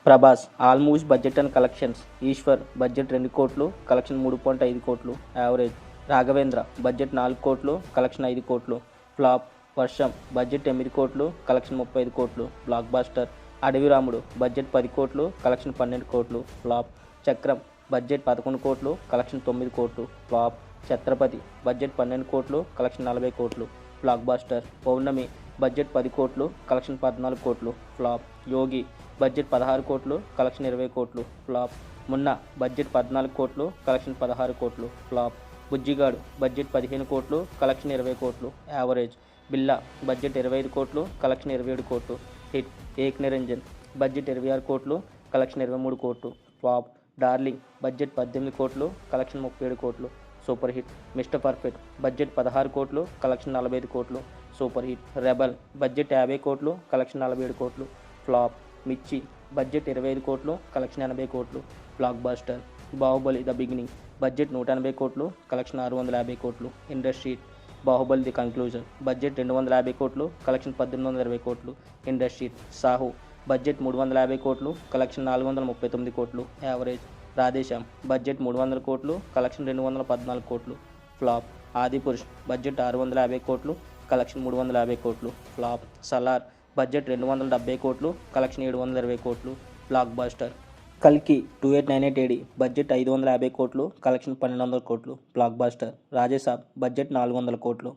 Prabhas all movies budget and collections. Eeshwar budget 2 కోట్లు, collection 3.5 కోట్లు average. Raghavendra budget 4 కోట్లు, కలెక్షన్ 5 కోట్లు ఫ్లాప్. వర్షం బడ్జెట్ 8 కోట్లు, కలెక్షన్ 35 కోట్లు బ్లాక్ బాస్టర్. అడవి రాముడు బడ్జెట్ 10 కోట్లు, కలెక్షన్ 12 కోట్లు ఫ్లాప్. చక్రం బడ్జెట్ 11 కోట్లు, కలెక్షన్ 9 కోట్లు ఫ్లాప్. ఛత్రపతి బడ్జెట్ 12 కోట్లు, కలెక్షన్ 40 కోట్లు బ్లాక్ బాస్టర్. పౌర్ణమి బడ్జెట్ 10 కోట్లు, కలెక్షన్ 14 కోట్లు ఫ్లాప్. యోగి బడ్జెట్ 16 కోట్లు, కలెక్షన్ 20 కోట్లు ఫ్లాప్. మున్నా బడ్జెట్ 14 కోట్లు, కలెక్షన్ 16 కోట్లు ఫ్లాప్. బుజ్జిగాడు బడ్జెట్ 15 కోట్లు, కలెక్షన్ 20 కోట్లు యావరేజ్. బిల్లా బడ్జెట్ 25 కోట్లు, కలెక్షన్ 27 కోట్లు హిట్. ఏక్ నిరంజన్ బడ్జెట్ 26 కోట్లు, కలెక్షన్ 23 కోట్లు ఫ్లాప్. డార్లింగ్ బడ్జెట్ 18 కోట్లు, కలెక్షన్ 37 కోట్లు super hit. Mister perfect budget 16 కోట్లు, కలెక్షన్ 45 కోట్లు సూపర్ హిట్. రెబల్ బడ్జెట్ 50 కోట్లు, కలెక్షన్ 47 కోట్లు ఫ్లాప్. మిర్చి బడ్జెట్ 25 కోట్లు, కలెక్షన్ 80 కోట్లు blockbuster. Baahubali the beginning budget 180 కోట్లు, కలెక్షన్ 650 కోట్లు industry. Baahubali the conclusion budget 250 కోట్లు, కలెక్షన్ 1820 కోట్లు ఇండస్ట్రీ. సాహు బడ్జెట్ 350 కోట్లు, కలెక్షన్ 439 కోట్లు యావరేజ్. రాధేశ్యామ్ బడ్జెట్ 300 కోట్లు, కలెక్షన్ 214 కోట్లు ఫ్లాప్. ఆదిపురుష్ బడ్జెట్ 650 కోట్లు, కలెక్షన్ 350 కోట్లు ఫ్లాప్. సలార్ బడ్జెట్ 270 కోట్లు, కలెక్షన్ 720 కోట్లు బ్లాక్ బాస్టర్. కల్కి 2898 AD బడ్జెట్ 550 కోట్లు, కలెక్షన్ 1200 కోట్లు బ్లాక్ బాస్టర్. రాజేసాబ్ బడ్జెట్ 400 కోట్లు.